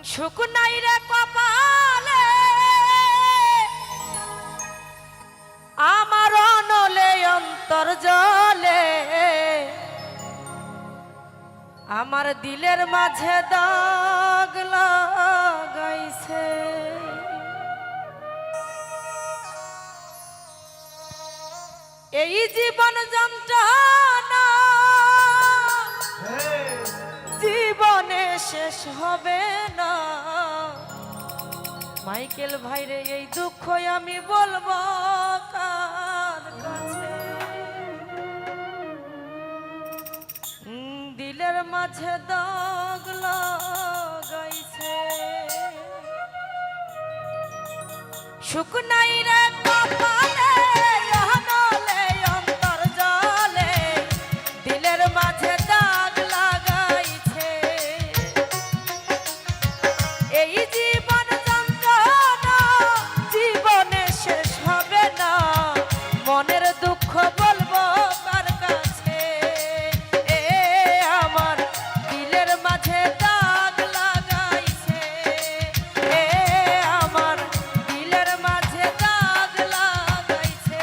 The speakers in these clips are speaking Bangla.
সুখ নাই রে কপালে আমার অনলে অন্তর জলে আমার দিলের মাঝে দাগ লাগাইছে এই জীবন যন্ত্রণা জীবনে শেষ হবে না মাইকেল ভাইরে এই দুঃখ আমি বলবো কার কাছে দিলের মাঝে দাগ লাগাইছে সুখ নাই রে কপালে অনলে অন্তর জলে দিলের মাঝে দাগ লাগাইছে এই জীবন যন্ত্রণা জীবনে শেষ হবে না মনের দুঃখ বলবো কার কাছে এ আমার দিলের মাঝে দাগ লাগাইছে এ আমার দিলের মাঝে দাগ লাগাইছে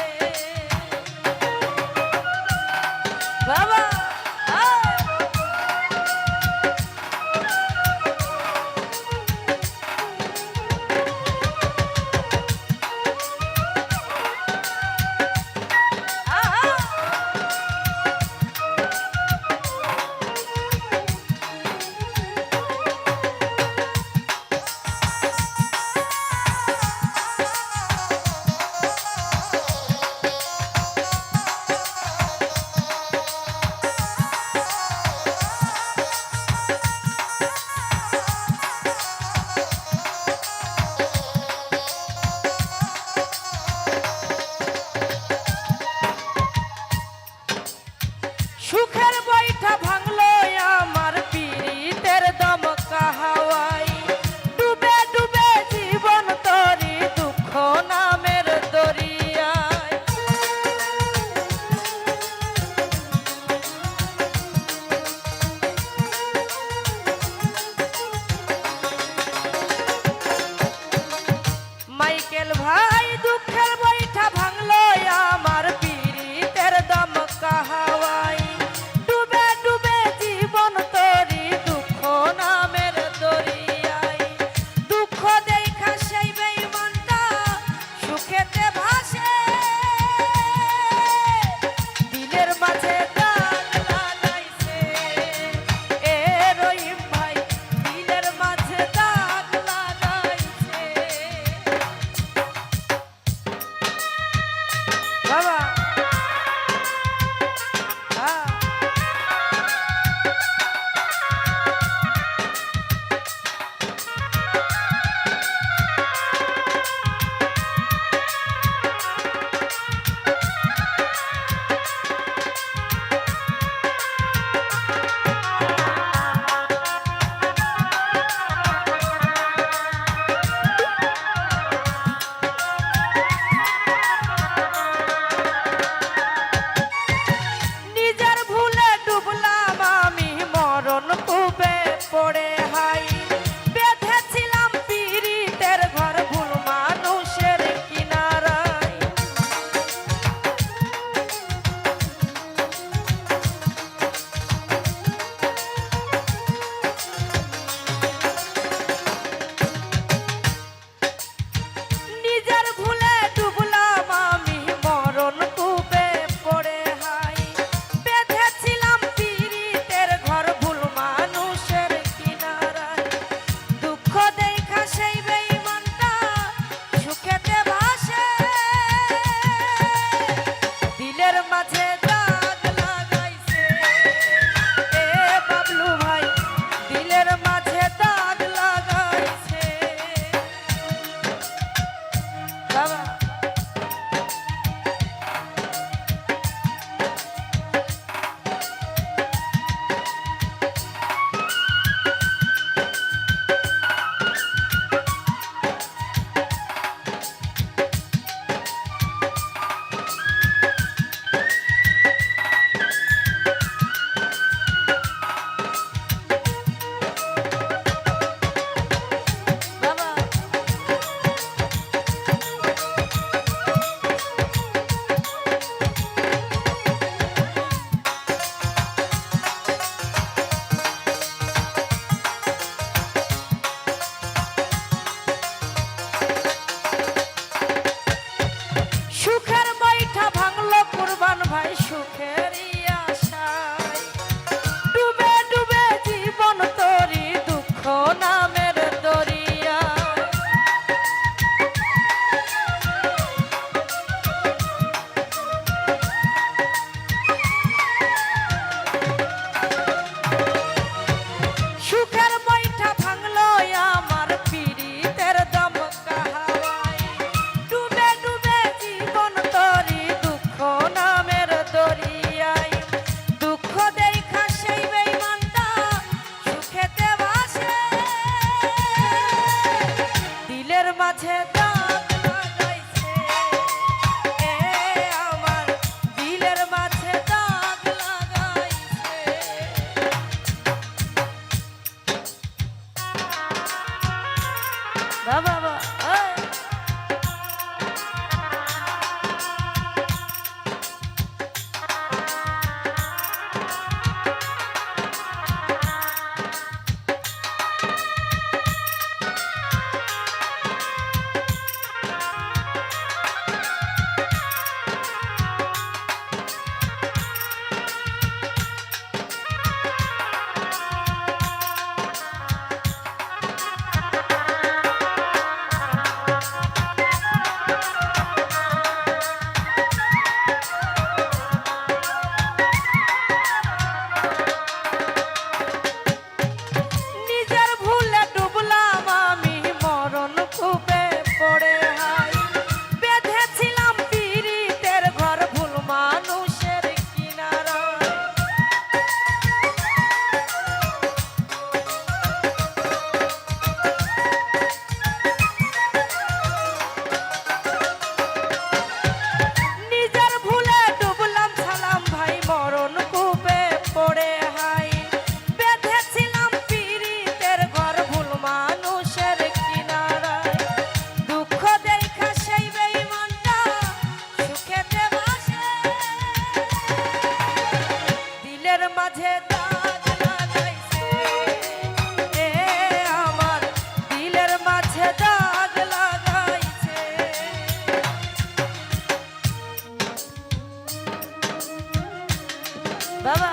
বাবা বাবা বাবা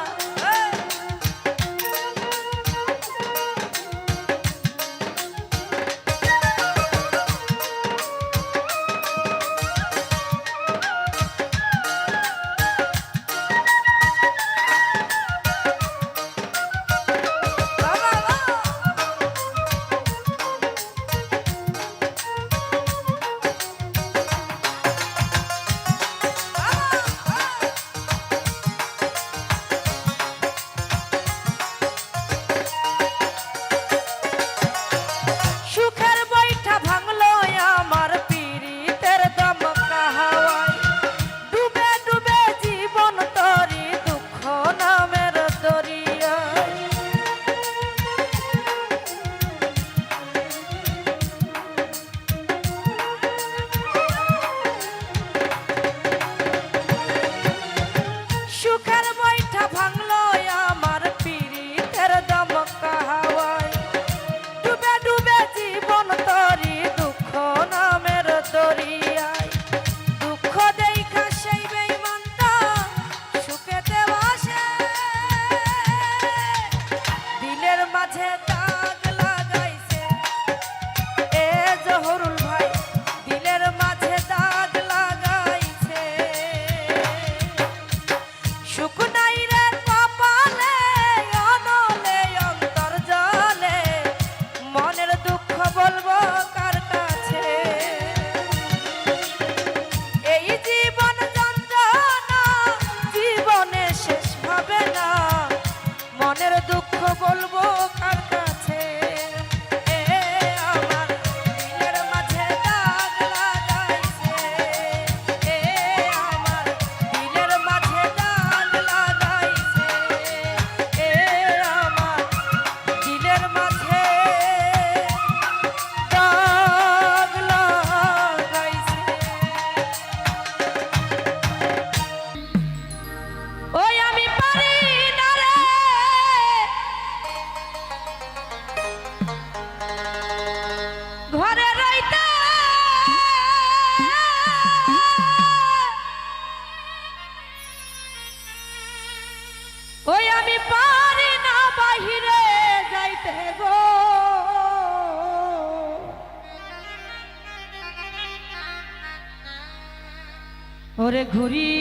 ওরে ঘুরি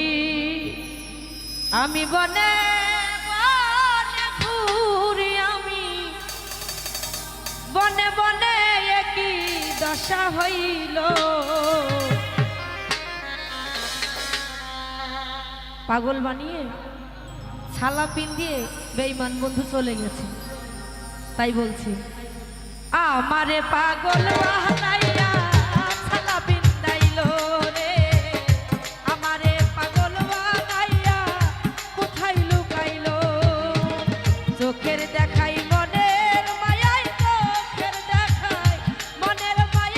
আমি বনে বনে ঘুরি আমি বনে বনে একই দশা হইল পাগল বানিয়ে ছালা পিন দিয়ে বেঈমান বন্ধু চলে গেছে তাই বলছি আমারে পাগল বানাইয়া ছালা পিন দাইলো রে আমারে পাগল বানাইয়া কোথায় লুকাইলো চোখের দেখাই মনের মায়াই চোখের দেখাই মনের মায়া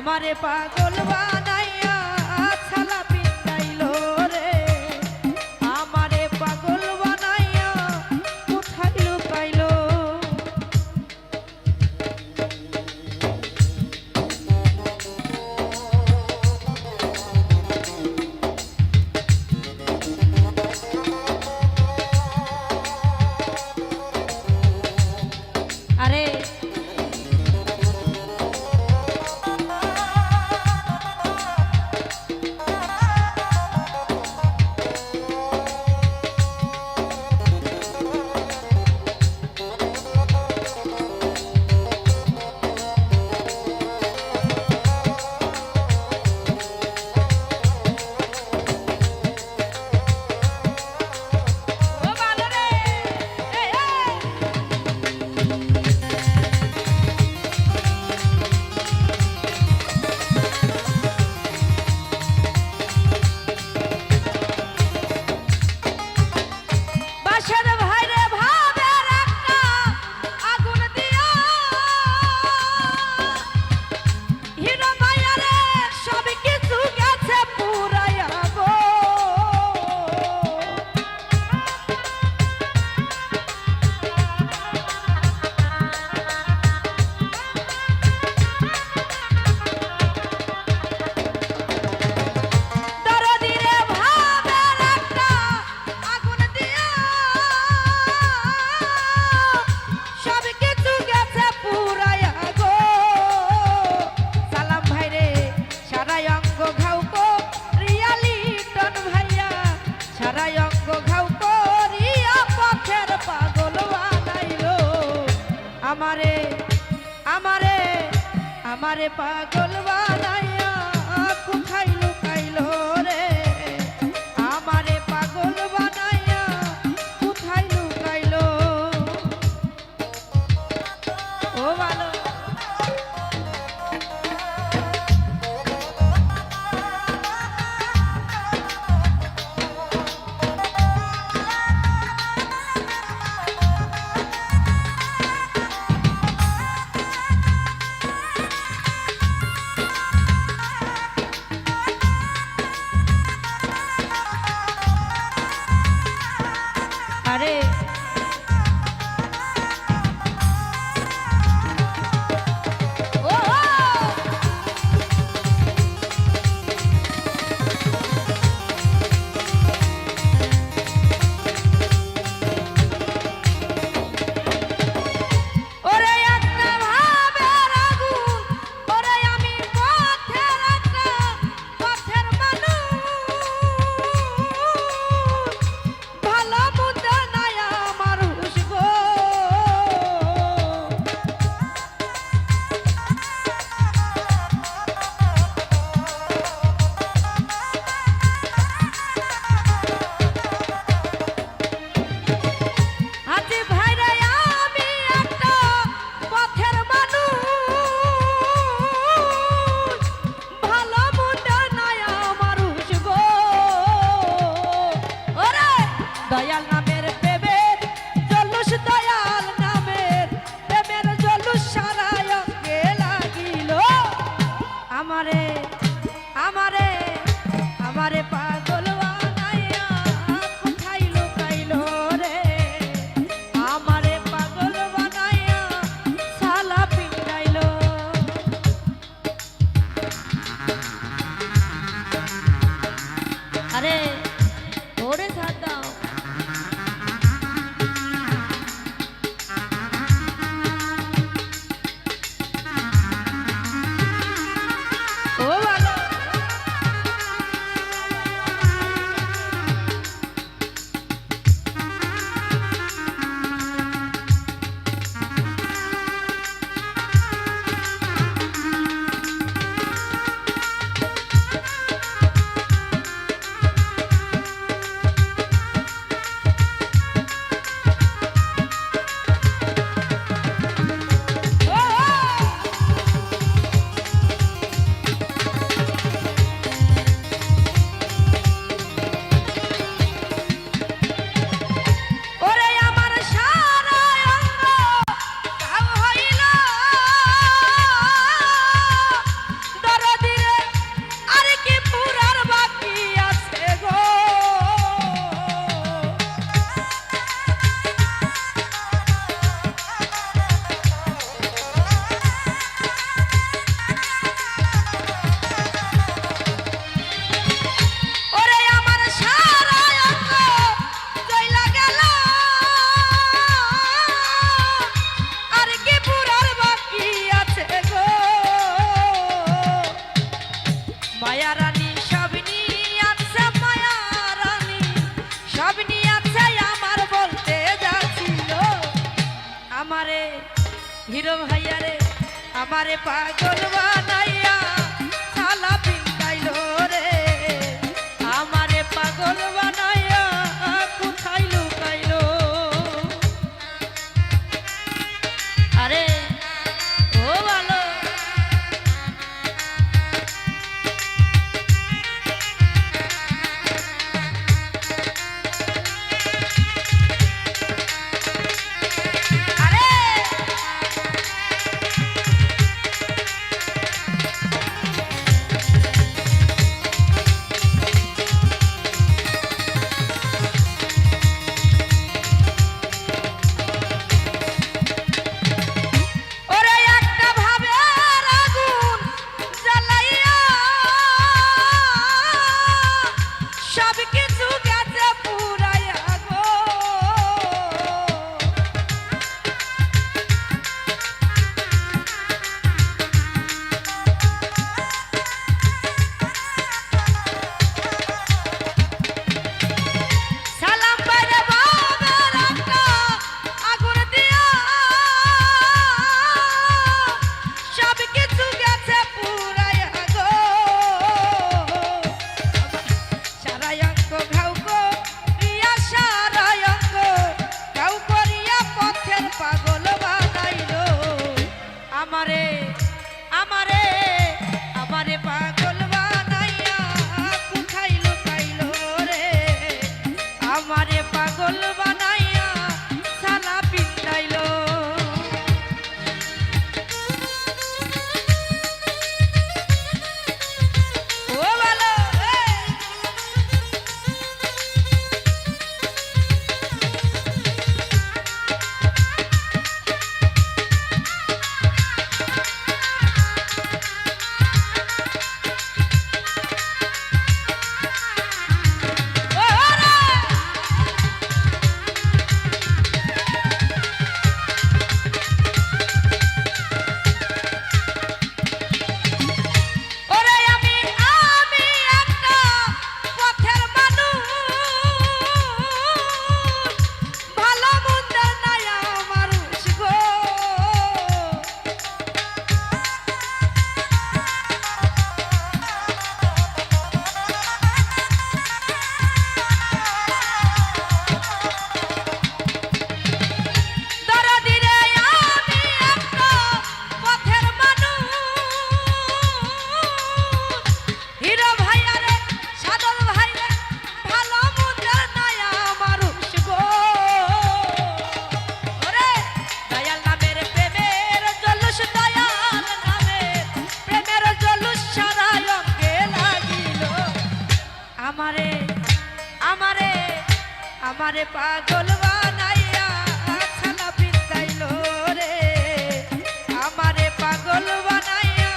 আমারে পাগল বানাইয়া ছালা পিটাইলো রে আমারে পাগল বানাইয়া কোথায় লুকাইলো আরে আমারে আমারে আমারে পাগল বানাইয়া কোথায় লুকাইলো রে আমারে পাগল বানাইয়া কোথায় লুকাইলো ও ভালো আরে দয়াল নামের প্রেমের জলুস দয়াল নামের প্রেমের জলুস সারায় অঙ্গে লাগিল আমারে আমারে আমারে পাগল বানাইয়া কোথায় লুকাইলো রে আমারে পাগল বানাইয়া সালা পিটাইলো আরে ওরে ছাড় দাও হিরো ভাইয়া রে আমারে পাগল বানাইয়া শালা পিন্দাইলো রে আমারে পাগল বানাইয়া কোথায় লুকাইলো আরে ও ভালো আমারে পাগল বানাইয়া ছানা পিন্দাইলো রে আমারে পাগল বানাইয়া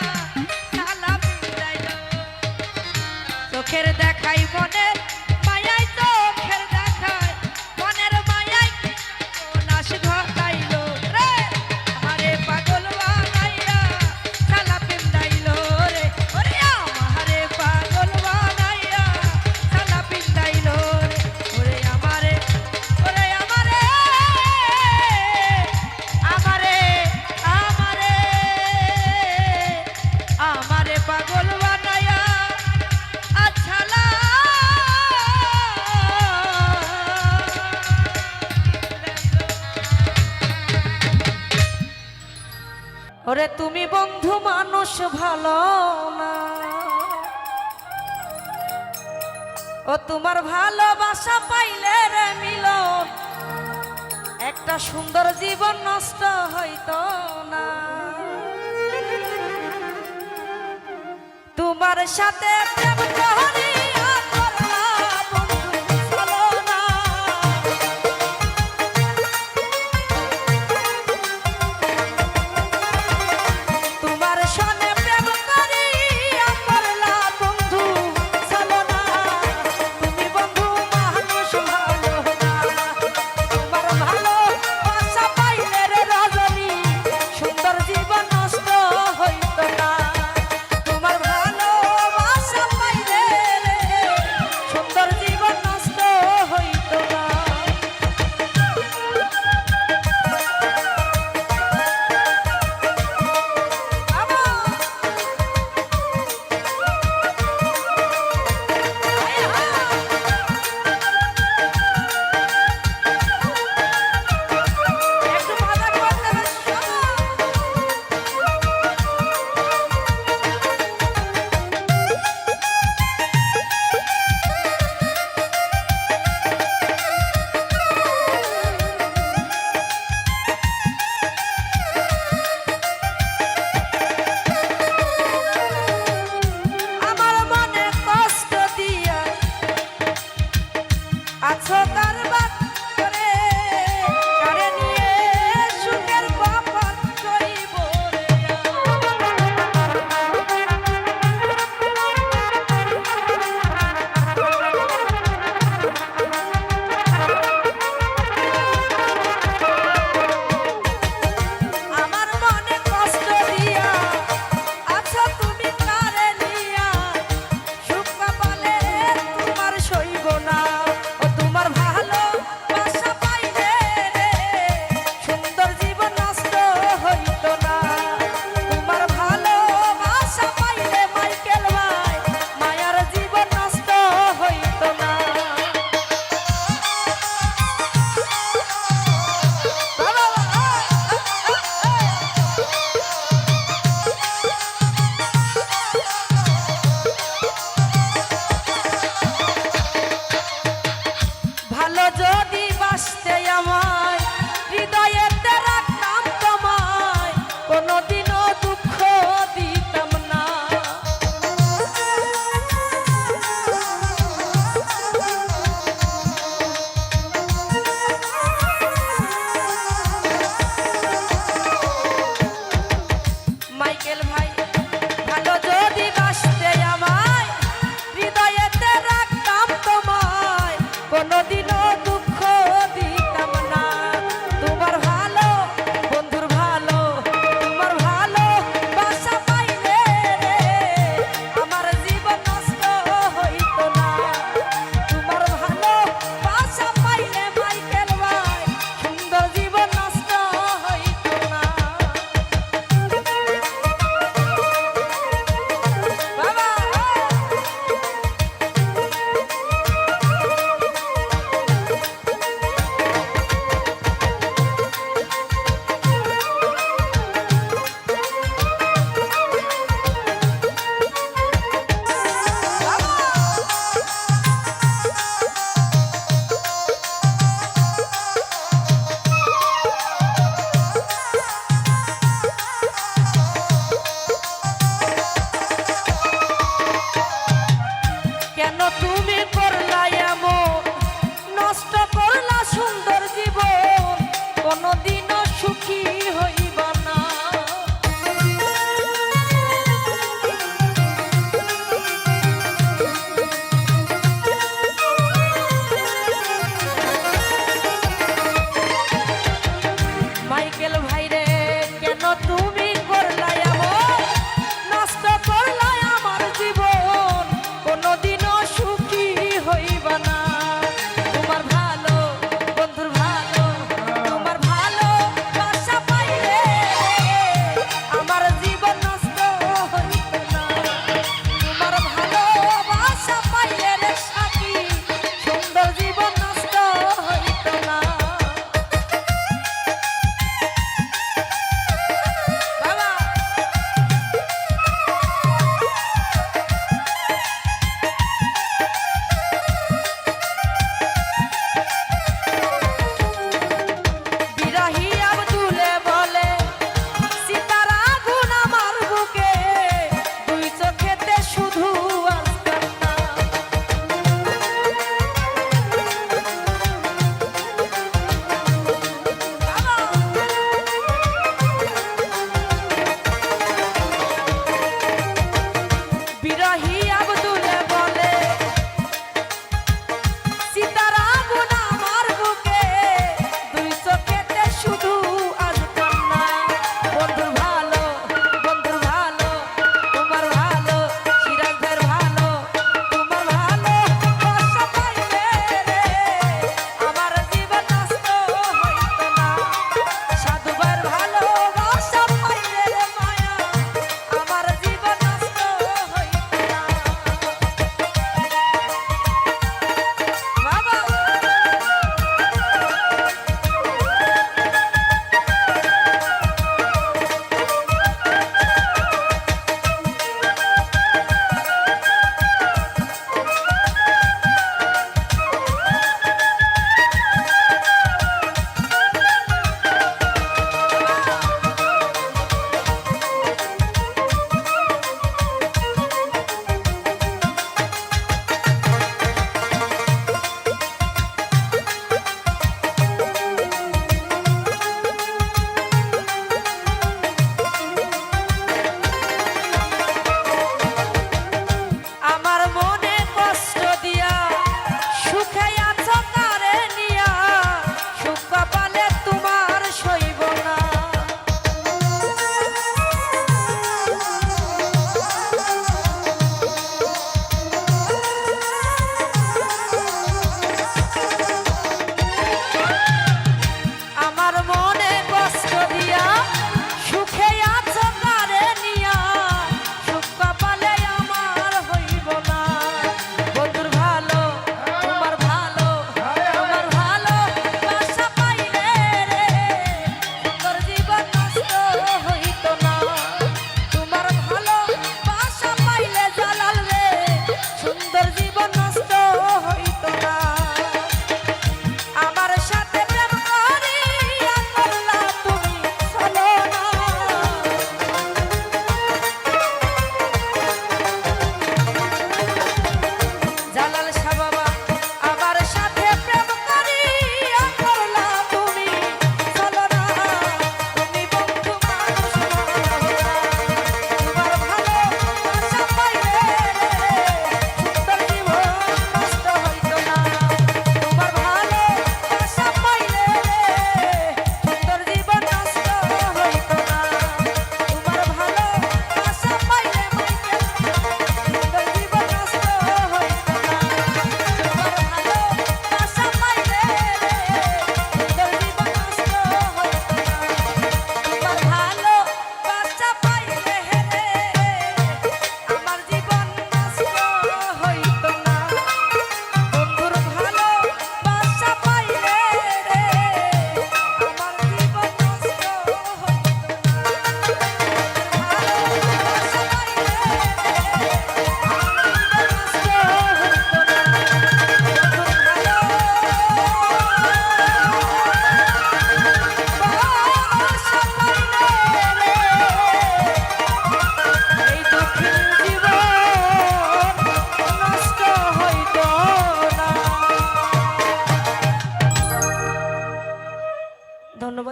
ছানা পিন্দাইলো চোখের দেখাই মনের মায়াই চোখের দেখাই মনের মায়াই নাশ ঘটাইলো রে আমারে পাগল বানাইয়া ছানা পিন্দাইলো রে ওরে আমারে পাগল বানাইয়া ছানা পিন্দাইলো রে ওরে আমারে আমারে পাগল বানাইয়া আছালা ওরে তুমি বন্ধু মানুষ ভালো না ও তোমার ভালোবাসা পাইলে রে মিলন একটা সুন্দর জীবন নষ্ট হইতো না তোমার সাথে প্রেম করিয়া করলাম বন্ধু ভালো না তোমার সাথে প্রেম করিয়া করলাম বন্ধু ভালো না তুমি বন্ধু মানুষ ভালো না তোমার ভালোবাসা পাইলে রে রজনী সুন্দর জীবন নষ্ট হইতো না তোমার ভালোবাসা পাইলে রে আছো কার বাদ করে কারে নিয়ে সুখের বাপন কইব রে আমার মনে কষ্ট দিয়া আছো তুমি কারে নিয়া সুখ কপালে তোমার সইব না ও তোমার ভালো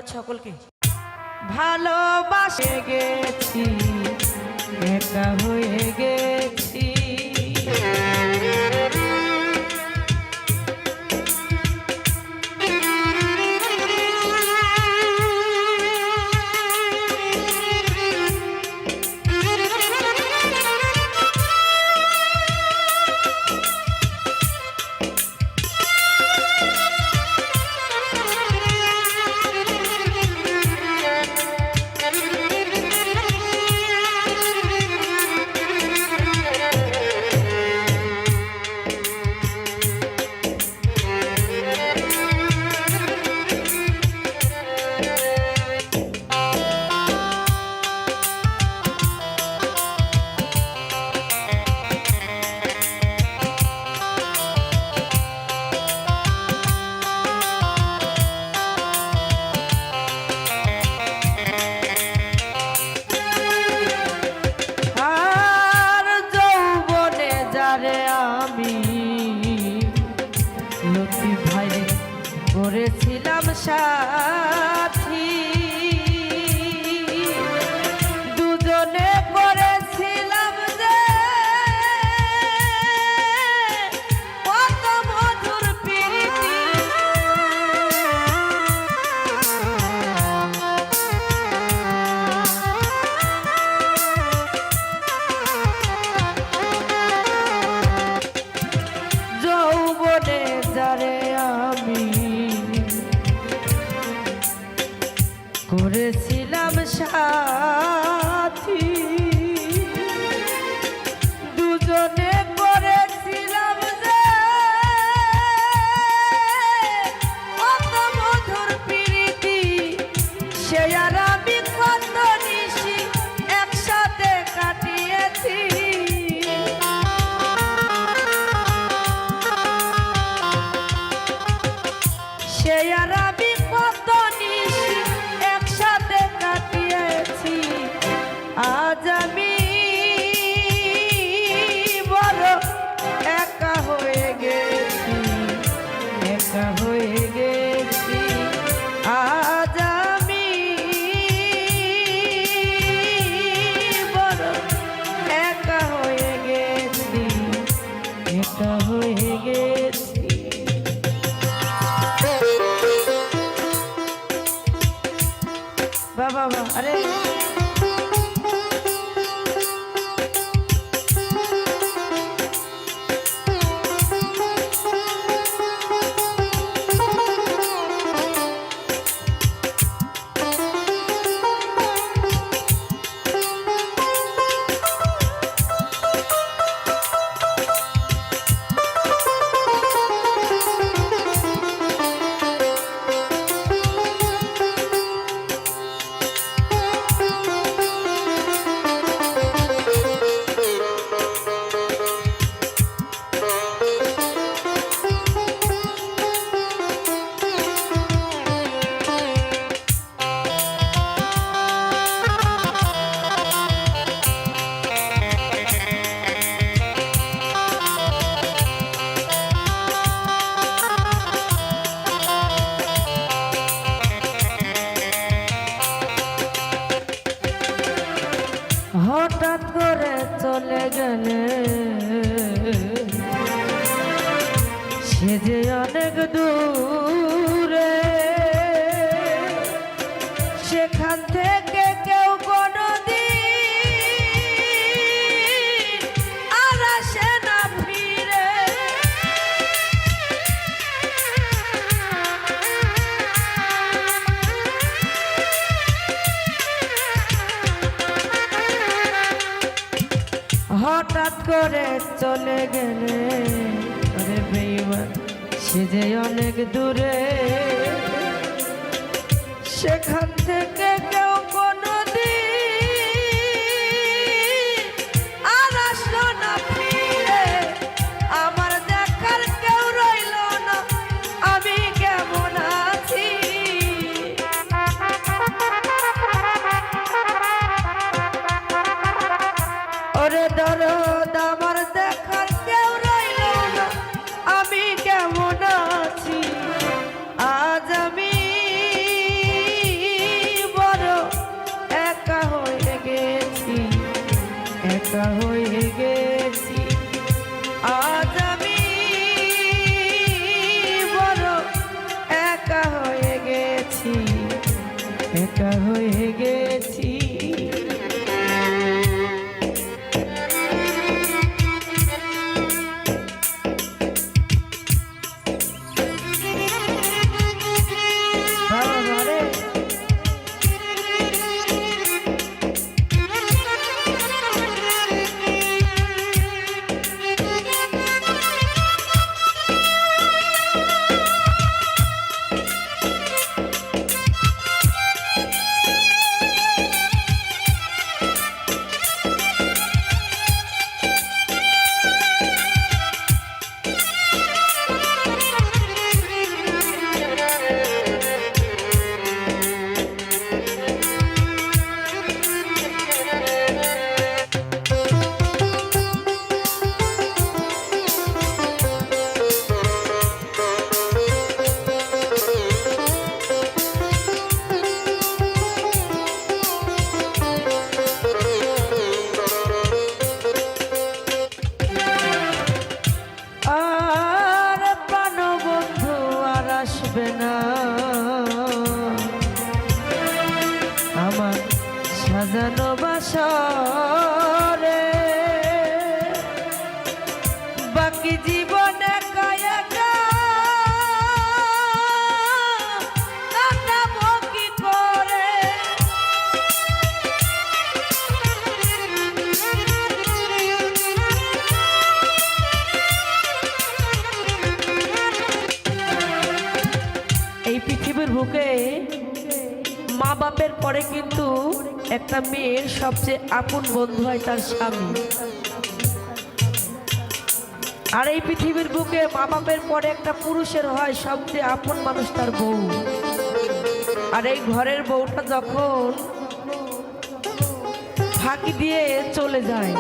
ধন্যবাদ সকলকে। ভালোবাসে গেছি, একা হয়ে গেছি, করেছিলাম সাথী, দুজনে করেছিলাম যে কত মধুর প্রীতি, যৌবনে যারে আমি করেছিলাম সাথী, দুজনে করেছিলাম যে কত মধুর প্রীতি, সে আর আমি কত নিশি একসাথে কাটিয়েছি, সে আর আমি কত নিশি একসাথে কাটিয়েছি। আজ আমি বড় একা হয়ে গেছি, একা হয়ে গেছি, আজ আমি বড় একা হয়ে গেছি, একা হয়ে গেছি। বাবা আরে হঠাৎ করে চলে গেলে সে যে অনেক দূরে, সেখান থেকে কেউ কোনোদিন আর আসে না ফিরে, হঠাৎ করে চলে গেলে আরে বেঈমান সে যে অনেক দূরে, সেখান থেকে কেউ কোনোদিন আর আসলো না ফিরে, আমার দেখার কেউ রইল না, আমি কেমন আছি, ওরে দরদ আমার দেখার কেউ রইল না, আমি কেমন আছি, আজ আমি আসবে না আমার সাজানো বাসরে বাকি জীবনে কায়াকা কাটাবো কি করে এই পৃথিবীর বুকে মা বাপের পরে কিন্তু একটা মেয়ের সবচেয়ে আপন বন্ধু হয় তার স্বামী। আর এই পৃথিবীর বুকে মা বাপের পরে একটা পুরুষের হয় সবচেয়ে আপন মানুষ তার বউ। আর এই ঘরের বউটা যখন ফাঁকি দিয়ে চলে যায়,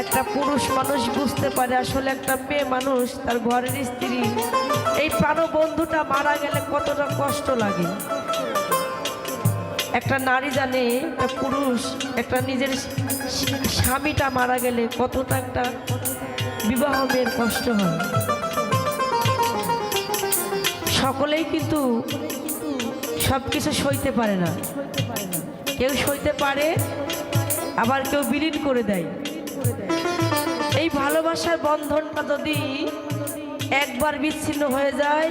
একটা পুরুষ মানুষ বুঝতে পারে আসলে একটা মেয়ে মানুষ তার ঘরের স্ত্রী এই প্রাণবন্ধুটা মারা গেলে কতটা কষ্ট লাগে। একটা নারী জানে একটা পুরুষ একটা নিজের স্বামীটা মারা গেলে কতটা একটা বিবাহ মেয়ের কষ্ট হয়। সকলেই কিন্তু সবকিছু সইতে পারে না, কেউ সইতে পারে আবার কেউ বিলীন করে দেয়। এই ভালোবাসার বন্ধনটা যদি একবার বিচ্ছিন্ন হয়ে যায়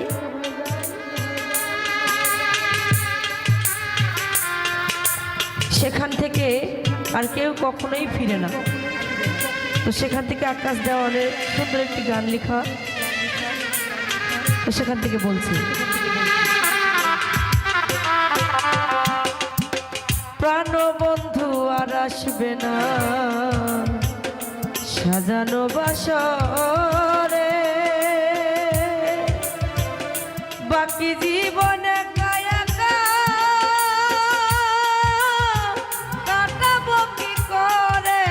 সেখান থেকে আর কেউ কখনোই ফিরে না। তো সেখান থেকে আকাশ দেওয়ানের সুন্দর একটি গান লেখা, তো সেখান থেকে বলছি প্রাণবন্ধু আর আসবে না সাজানো বাসরে বাকি জীবনে কায়াকা কাটাবো কি করে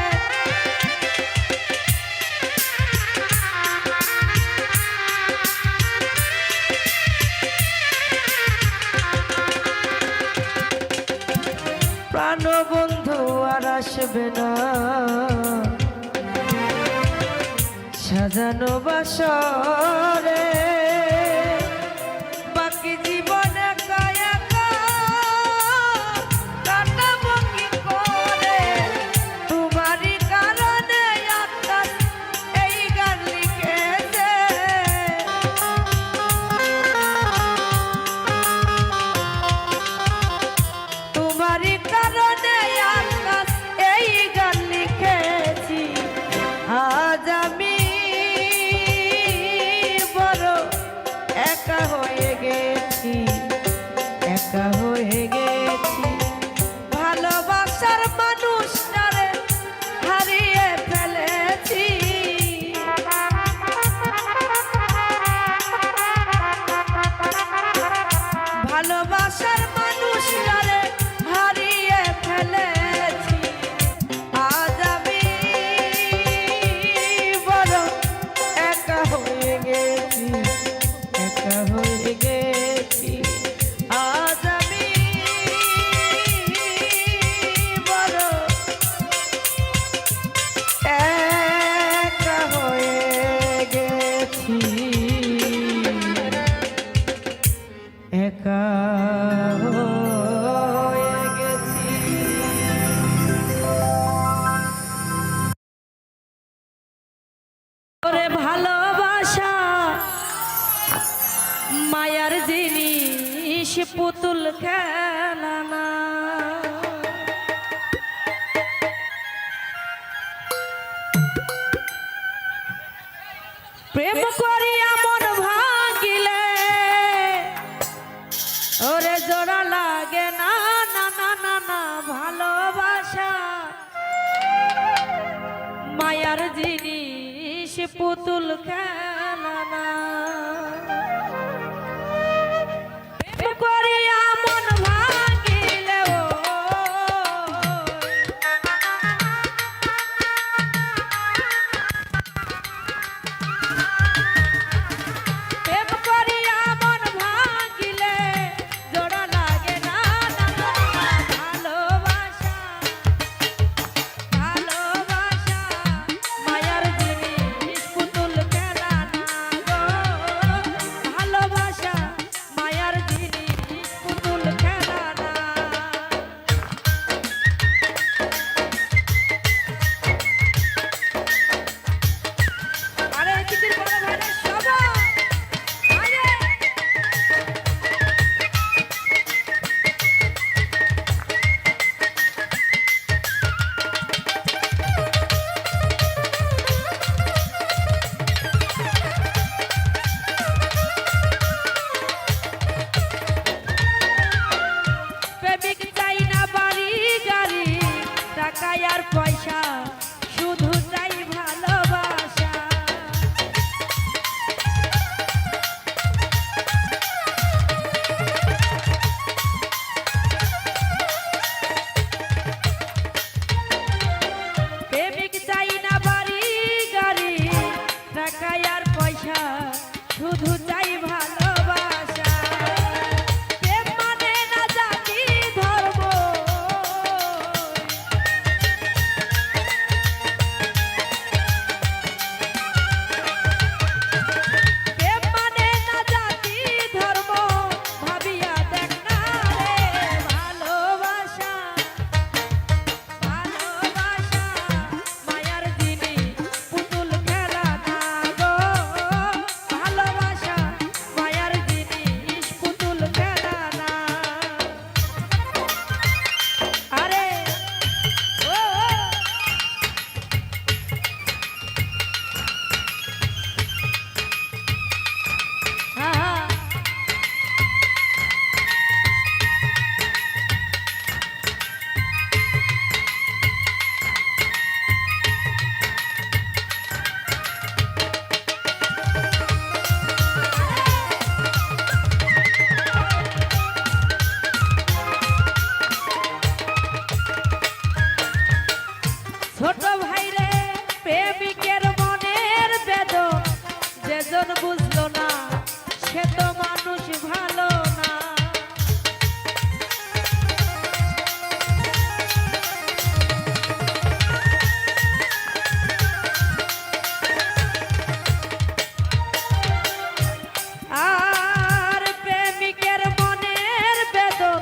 প্রাণবন্ধু আর আসবে না সাজানো বাসরে বাকি জীবনে কায়াকা কাটাবো কি করে তোমারই কারণে আকাশ এই গান লিখেছে তোমারই কারণে আকাশ এই গান লিখেছি। আজ আমি একা হয়ে গেছি, একা হয়ে গেছি ভালোবাসার মানুষটারে হারিয়ে ফেলেছি। ভালোবাসার মানুষটারে হারিয়ে ফেলেছি। আজ আমি বড় একা হয়ে গেছি, একা হয়ে গেছি। আজ আমি বড় একা হয়ে গেছি, একা হয়ে গেছি। ওরে ভালোবাসা মায়ার জিনিস পুতুল খেলা না প্রেম করিয়া মন ভাঙিলে ওরে জোড়া লাগে না না না না না ভালোবাসা মায়ার জিনিস পুতুল খেলা না করিয়া মন ভাঙিলে প্রেম করিয়া মন ভাঙিলে জোড়া লাগে না ভালোবাসা ভালোবাসা মায়ার জিনিস পুতুল খেলা ছোট ভাইরে প্রেমিকের মনের বেদন যেজন বুঝলো না সে তো মানুষ ভালো না। আর প্রেমিকের মনের বেদন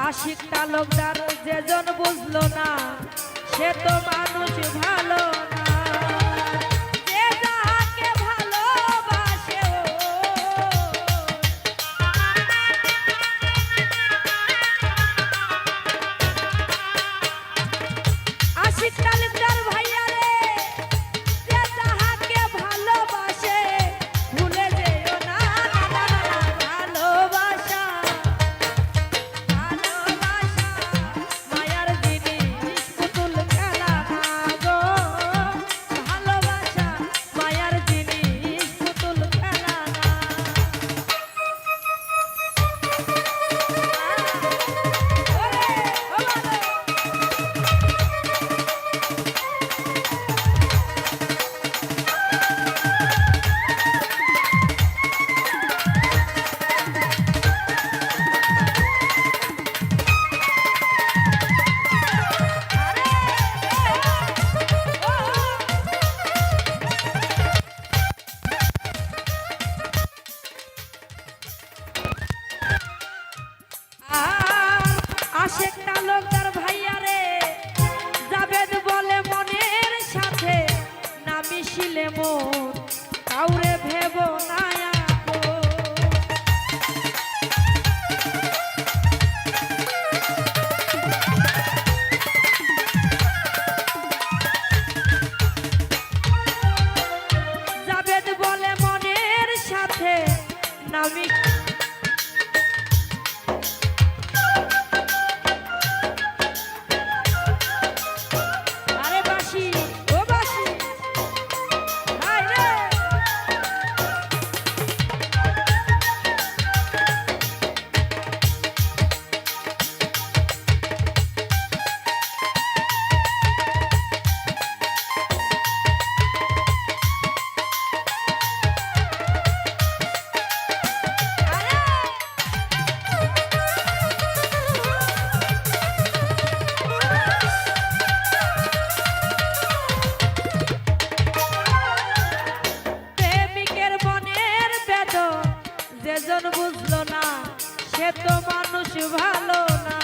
আশিক তালুকদার যেজন বুঝলো না সে তো মানুষ ভালো না। যে যাহাকে ভালোবাসে আশিক তালুকদার ভাইয়া রে, যে যাহাকে ভালোবাসে ভুলে যেও না ভালোবাসা ভালোবাসা মায়ার জিনিস পুতুল খেলা না গো, ভালোবাসা মায়ার জিনিস পুতুল খেলা না। ওরে ও বাবা আশিক তালুকদার ভাইয়া রে, জাবেদ বলে মনের সাথে না মিশিলে মন কাউরে ভেব না আপন। জাবেদ বলে মনের সাথে না আরে বাসি ও বাসি হায় রে প্রেমিকের মনের বেদন যেজন বুঝলো না সে তো মানুষ ভালো না।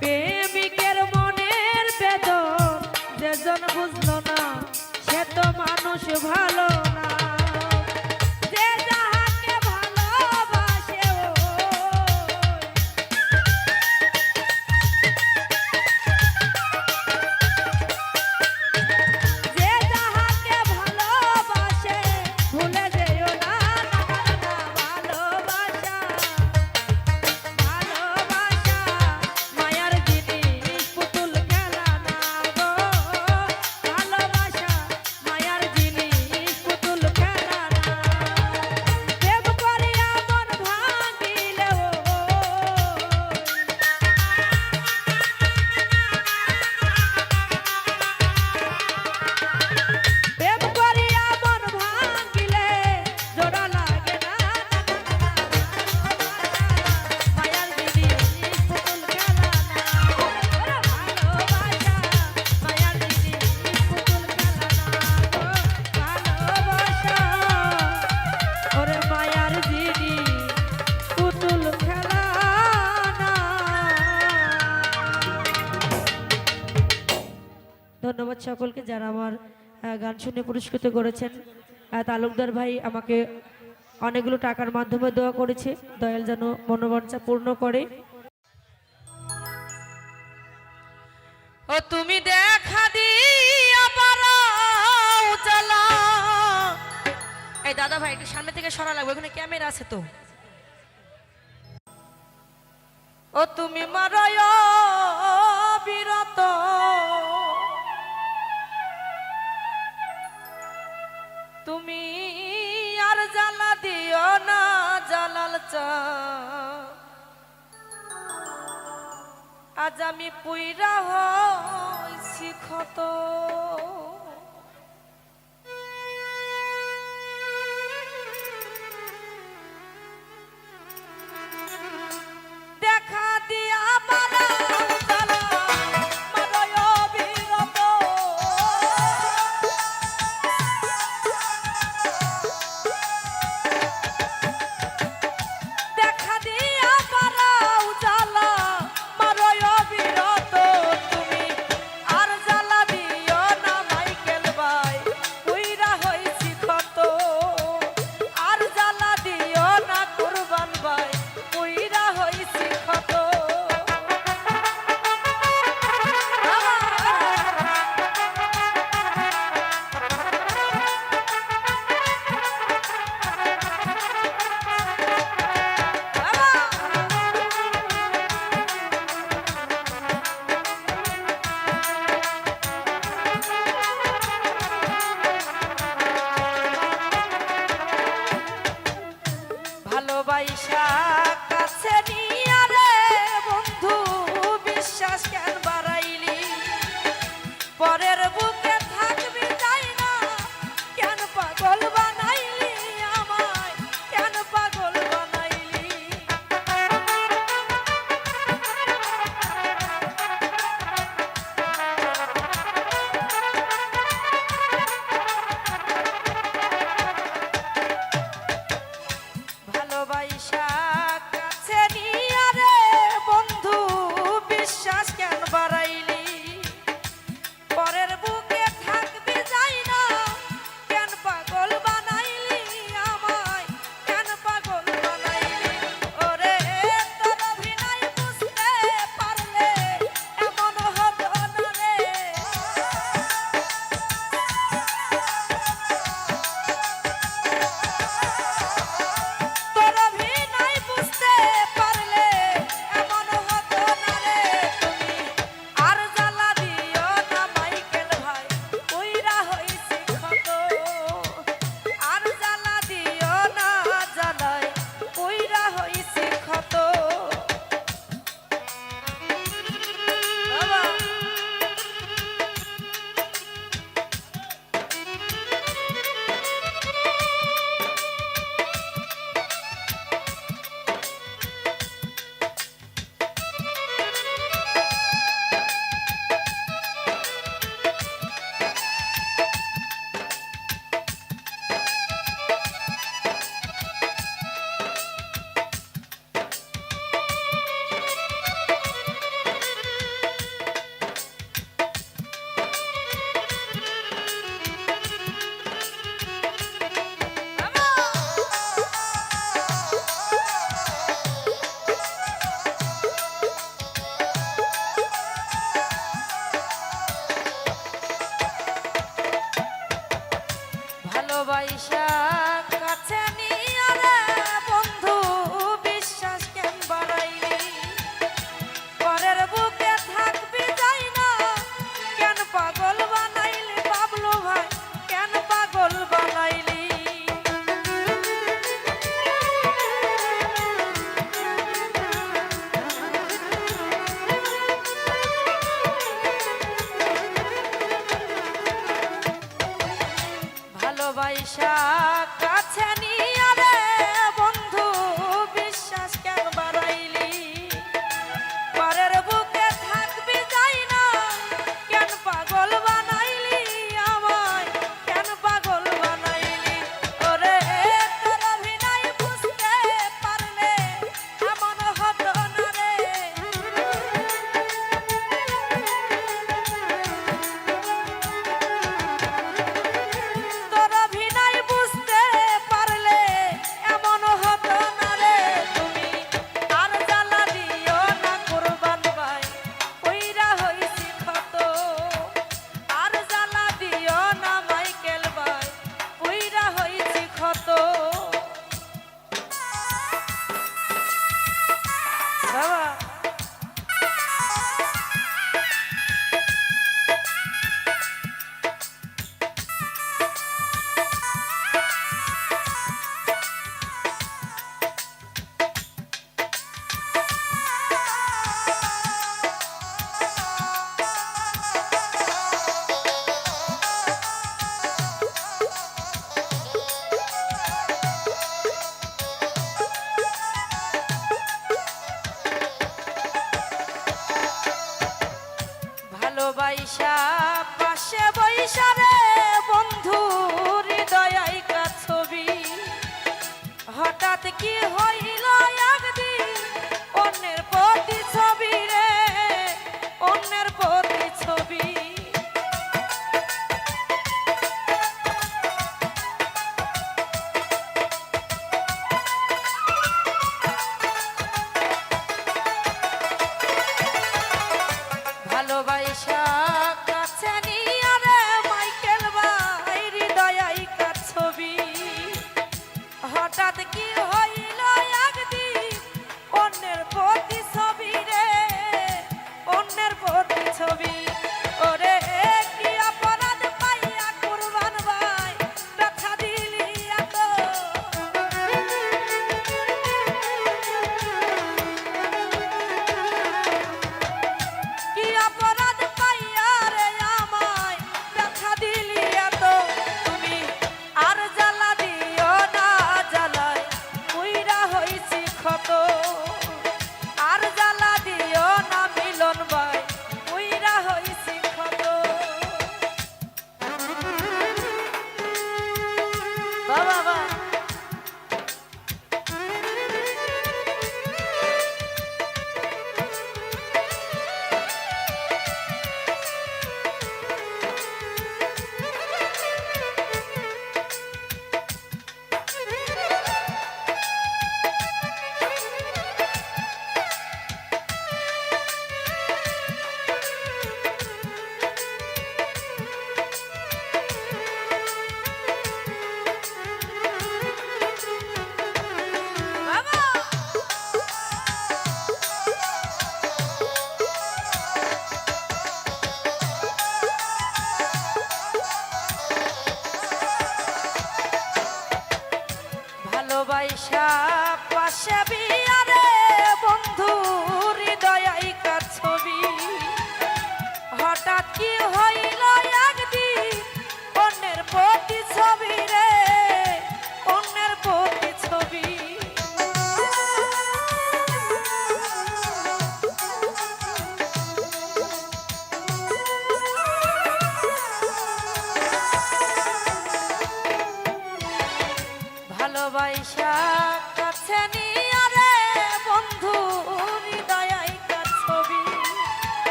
প্রেমিকের মনের বেদন যেজন বুঝলো না সে তো মানুষ ভালো না। যে যাহাকে ভালোবাসে যে যাহাকে ভালোবাসে ভুলে যেও না ভালোবাসা ভালোবাসা মায়ার জিনিস পুতুল খেলা না গো, ভালোবাসা মায়ার জিনিস ধন্যবাদ সকলকে যারা আমার গান শুনে পুরস্কৃত করেছেন। তালুকদার ভাই আমাকে অনেকগুলো টাকার মাধ্যমে দোয়া করেছে, দয়াল যেন মনোবাঞ্ছা পূর্ণ করে। ও তুমি দেখা দিয়া বাড়াও জ্বালা। এই দাদা ভাই একটু সামনে থেকে সরা লাগবে, ওখানে ক্যামেরা আছে তো। ও তুমি মারায় বিরত, তুমি আর জ্বালা দিও না জালাল চা। আজ আমি পুইরা হইছি ক্ষত, দেখা দিয়া বাড়াও জ্বালা মারায় বিরত। দেখা দিয়া বাড়াও জ্বালা মারায় বিরত, তুমি আর জ্বালা দিও না।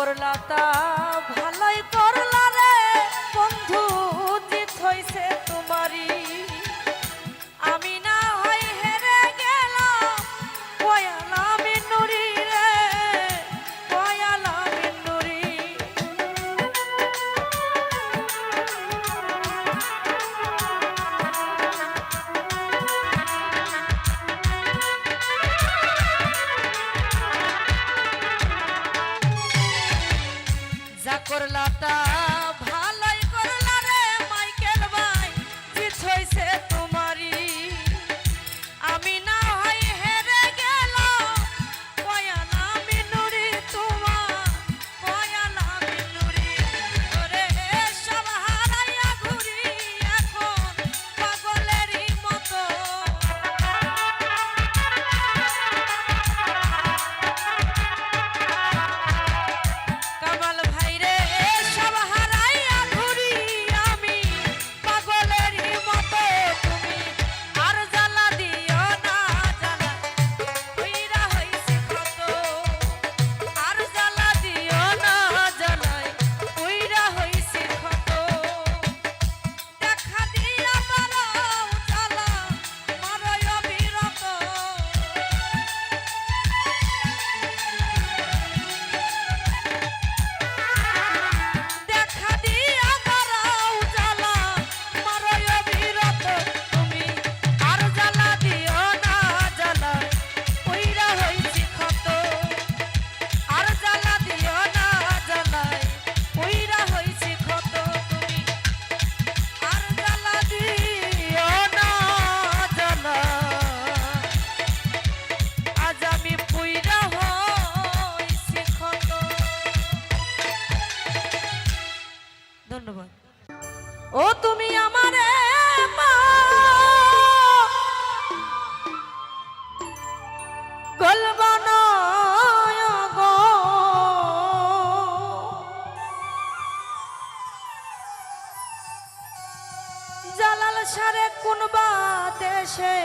করলা তা ভালোই করলা রে বন্ধু, জিত হইছে তোমারই। আমি না হয় হেরে গেলাম কয়ালামি নুরি রে, কয়ালামি নুরি। যা করলা তা ভালোই করলা রে মাইকেল ভাই, জিত হইছে তোমারই। আমি না হয় হেরে গেলাম কয়ালামি নুরি, তোমার কয়ালামি নুরি। ওরে সব হারাইয়া ঘুরি এখন পাগলেরই মতো। কামাল ভাই রে সব হারাইয়া ঘুরি আমি পাগলেরই মতো। তুমি আর জ্বালা দিও না, জ্বালা কইরা হইছি কত। আর জ্বালা দিও না, জ্বালাই কইরা হইছি কত। দেখা দিয়া মারো জ্বালা মারো অবিরত। দেখা দিয়া মারাও জ্বালা মারো অবিরত। তুমি আর জ্বালা দিও না, জ্বালায় কইরা হইছি ক্ষত। আর জ্বালা দিও না, জ্বালায় কইরা হইছি ক্ষত। তুমি আর জ্বালা দিও না, জ্বালায় আজ আমি পুইরা হইছি ক্ষত। ধন্যবাদ। ও তুমি আমারে পাগল বানায় গো, জালাল সারে কোন বা দেশে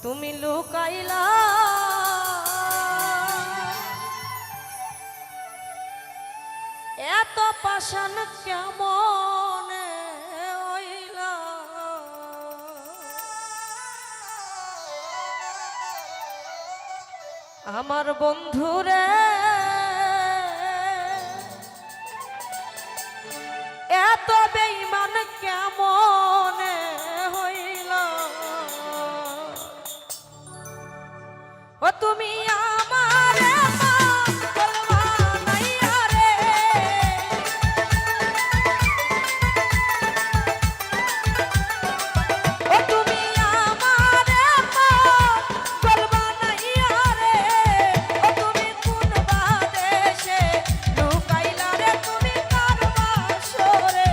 তুমি লুকাইলা। এত পাষাণ কেমন হইলা। আমার বন্ধুরে এত বেঈমান কেমন হইলা। ও তুমি আমারে পাগল বানাইয়া রে, ও তুমি আমারে পাগল বানাইয়া রে। ও তুমি কোন বা দেশে লুকাইলা রে, তুমি কার বাসরে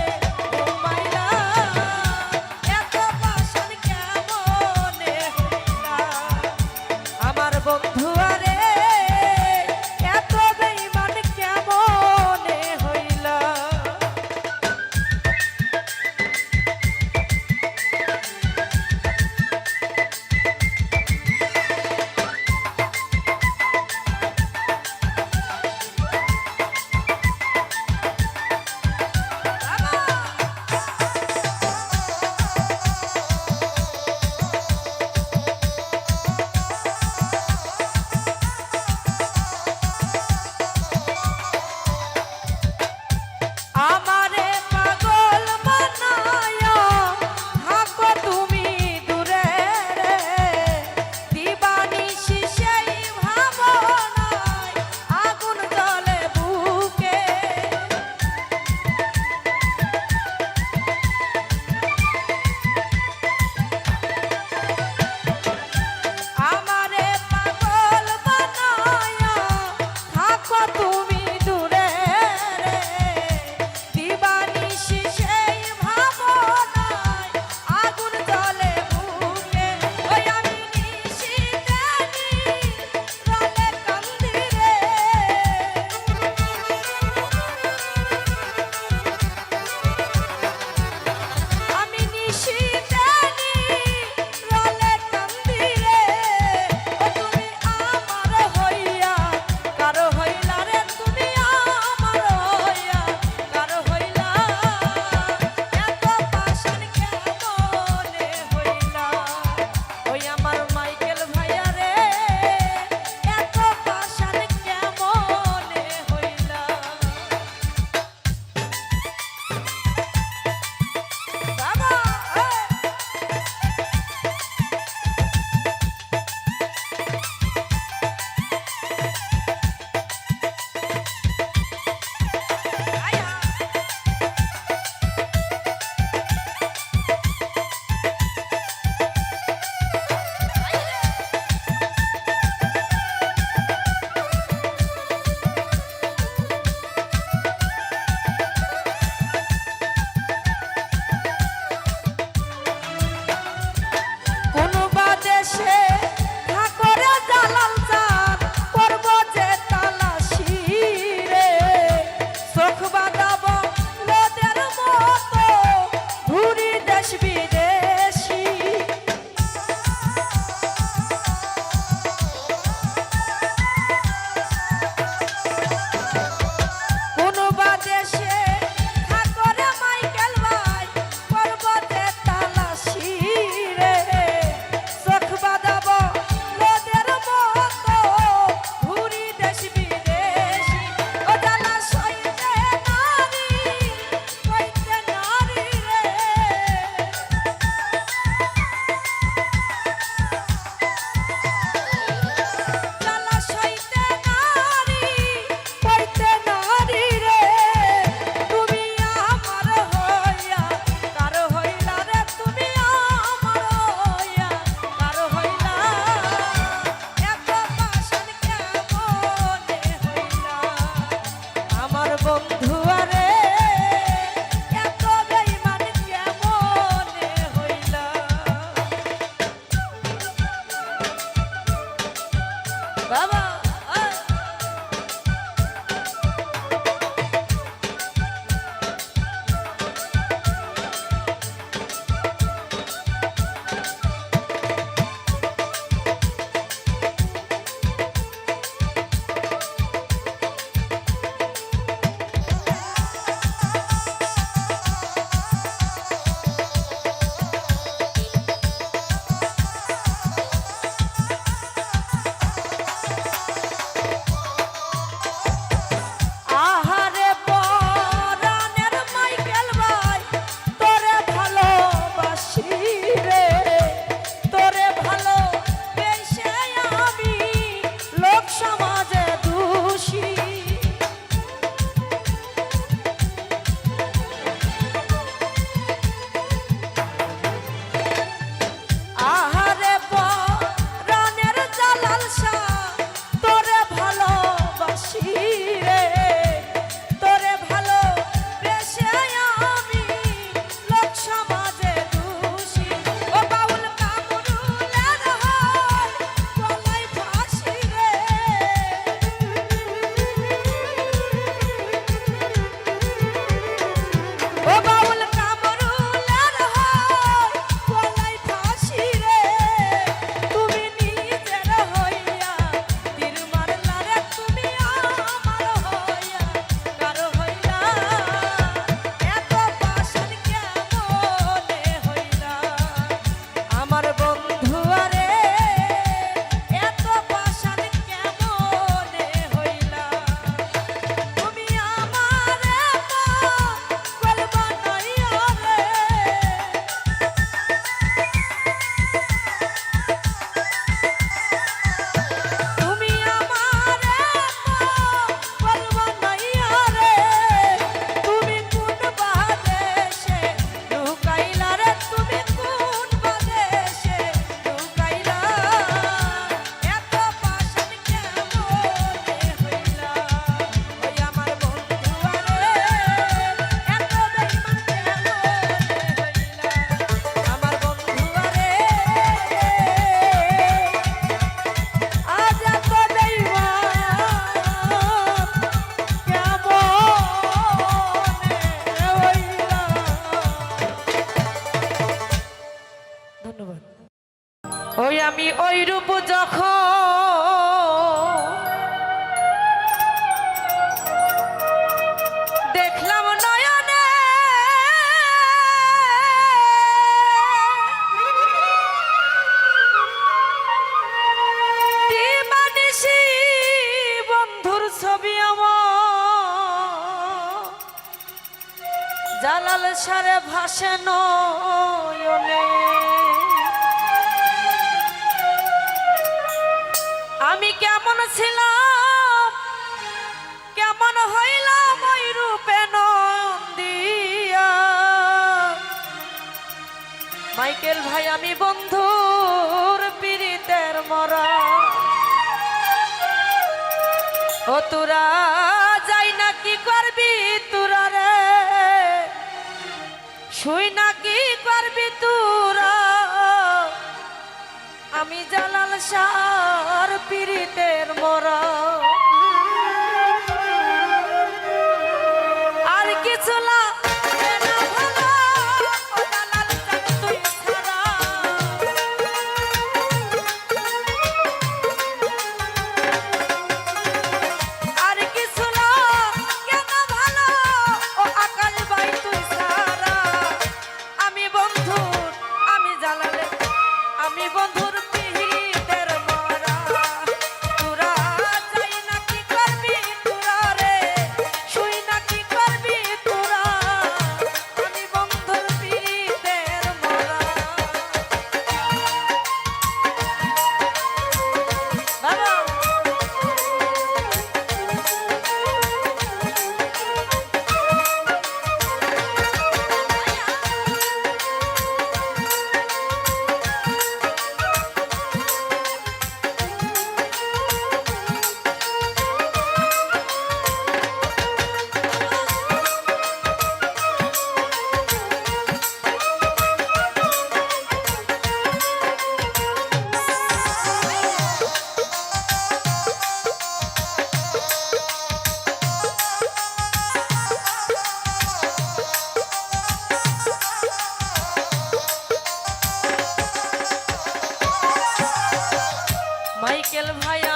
ওই আমি ওই রূপ যখন দেখলাম নয়নে দিবানিশি বন্ধুর ছবি আমার জালাল সারে ভাসে নয়নে আমি কেমন ছিলাম কেমন হইলাম ওই রূপে নন্দিয়া মাইকেল ভাই আমি বন্ধুর পীড়িতের মরা ও তোরা যাই না কি করবি তোরা রে শুই না কি করবি তোরা আমি জালাল শাহর পীড়িতের মরা আর কিছু লাগে না ভালো ও জালাল শাহ তুই ছাড়া আর কিছু লাগে না ভালো ও আকাশ ভাই তুই ছাড়া আমি বন্ধুর আমি জালালের আমি বন্ধুর মাইকেল ভাই